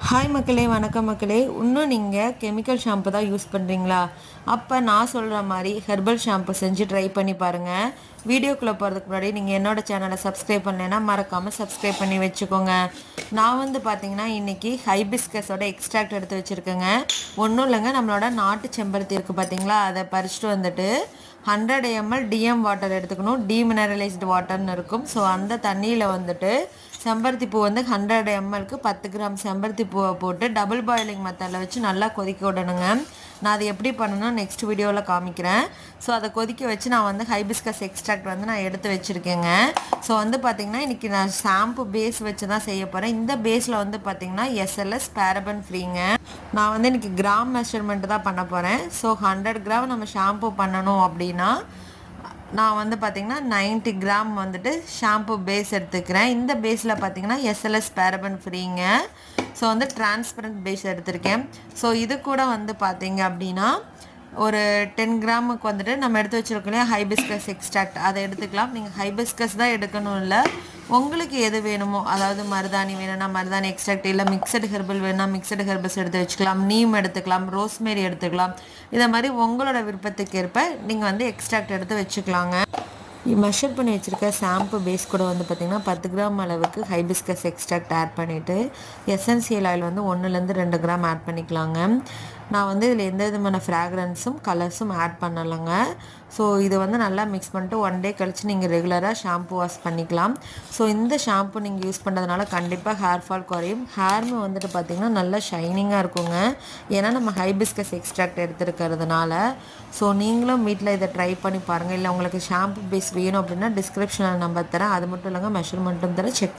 Hi மக்களே, வணக்கம் மக்களே. இன்னும் நீங்கள் கெமிக்கல் ஷாம்பு தான் யூஸ் பண்ணுறீங்களா? அப்போ நான் சொல்கிற மாதிரி ஹெர்பல் ஷாம்பு செஞ்சு ட்ரை பண்ணி பாருங்கள். வீடியோக்குள்ளே போகிறதுக்கு முன்னாடி நீங்கள் என்னோடய சேனலை சப்ஸ்கிரைப் பண்ணலைன்னா மறக்காமல் சப்ஸ்கிரைப் பண்ணி வச்சுக்கோங்க. நான் பார்த்தீங்கன்னா இன்றைக்கி ஹைபிஸ்கஸோட எக்ஸ்ட்ராக்ட் எடுத்து வச்சுருக்கேங்க. ஒன்றும் இல்லைங்க, நம்மளோட நாட்டு செம்பருத்தி இருக்குது பார்த்தீங்களா, அதை பறிச்சுட்டு வந்துட்டு 100 ml டிஎம் வாட்டர் எடுத்துக்கணும். டீமினரலைஸ்டு வாட்டர்னு இருக்கும். ஸோ அந்த தண்ணியில் செம்பருத்தி பூ 100 mlக்கு 10 கிராம் செம்பருத்தி பூவை போட்டு டபுள் பாயிலிங் மெத்தடில் வச்சு நல்லா கொதிக்க விடணுங்க. நான் அதை எப்படி பண்ணணும் நெக்ஸ்ட் வீடியோவில் காமிக்கிறேன். ஸோ அதை கொதிக்க வச்சு நான் ஹைபிஸ்கஸ் எக்ஸ்ட்ராக்ட் நான் எடுத்து வச்சுருக்கேங்க. ஸோ பார்த்திங்கன்னா இன்றைக்கி நான் ஷாம்பு பேஸ் வச்சு தான் செய்ய போகிறேன். இந்த பேஸில் பார்த்திங்கன்னா எஸ்எல்எஸ் பேரபன் ஃப்ரீங்க. நான் இன்றைக்கி கிராம் மெஷர்மெண்ட்டு தான் பண்ண போகிறேன். ஸோ 100 கிராம் நம்ம ஷாம்பு பண்ணணும் அப்படின்னா நான் பார்த்திங்கன்னா 90 கிராம் ஷாம்பு பேஸ் எடுத்துக்கிறேன். இந்த பேஸில் பார்த்திங்கன்னா எஸ்எல்எஸ் பேரபன் ஃப்ரீங்க. ஸோ டிரான்ஸ்பரண்ட் பேஸ் எடுத்திருக்கேன். ஸோ இது கூட பார்த்திங்க அப்படின்னா ஒரு 10 கிராமுக்கு நம்ம எடுத்து வச்சுருக்கோம் இல்லையா ஹைபிஸ்கஸ் எக்ஸ்ட்ராக்ட், அதை எடுத்துக்கலாம். நீங்கள் ஹைபிஸ்கஸ் தான் எடுக்கணும் இல்லை, உங்களுக்கு எது வேணுமோ, அதாவது மருதாணி வேணும்னா மருதாணி எக்ஸ்ட்ராக்ட், இல்லை மிக்சடு ஹெர்பல் வேணும்னா மிக்சடு ஹெர்பல்ஸ் எடுத்து வச்சுக்கலாம். நீம் எடுத்துக்கலாம், ரோஸ்மேரி எடுத்துக்கலாம். இதை மாதிரி உங்களோட விருப்பத்துக்கு ஏற்ப நீங்கள் எக்ஸ்ட்ராக்ட் எடுத்து வச்சுக்கலாங்க. மெஷர் பண்ணி வச்சுருக்க ஷாம்பு பேஸ் கூட பார்த்திங்கன்னா 10 கிராம் அளவுக்கு ஹைபிஸ்கஸ் எக்ஸ்ட்ராக்ட் ஆட் பண்ணிவிட்டு எசென்சியல் ஆயில் 1லேருந்து 2 கிராம் ஆட் பண்ணிக்கலாங்க. நான் இதில் எந்த விதமான ஃப்ராக்ரன்ஸும் கலர்ஸும் ஆட் பண்ணலைங்க. ஸோ இது நல்லா மிக்ஸ் பண்ணிட்டு 1 டே கழித்து நீங்கள் ரெகுலராக ஷாம்பு வாஷ் பண்ணிக்கலாம். ஸோ இந்த ஷாம்பு நீங்கள் யூஸ் பண்ணுறதுனால கண்டிப்பாக ஹேர் ஃபால் குறையும். ஹேர்மு பார்த்திங்கன்னா நல்லா ஷைனிங்காக இருக்குங்க. ஏன்னா நம்ம ஹைபிஸ்கஸ் எக்ஸ்ட்ராக்ட் எடுத்துருக்கிறதுனால. ஸோ நீங்களும் வீட்டில் இதை ட்ரை பண்ணி பாருங்கள். இல்லை உங்களுக்கு ஷாம்பு பேஸ் வேணும் அப்படின்னா டிஸ்கிரிப்ஷனில் நம்பர் தரேன். அது மட்டும் இல்லைங்க, மெஷர்மெண்ட்டும் தரேன், செக்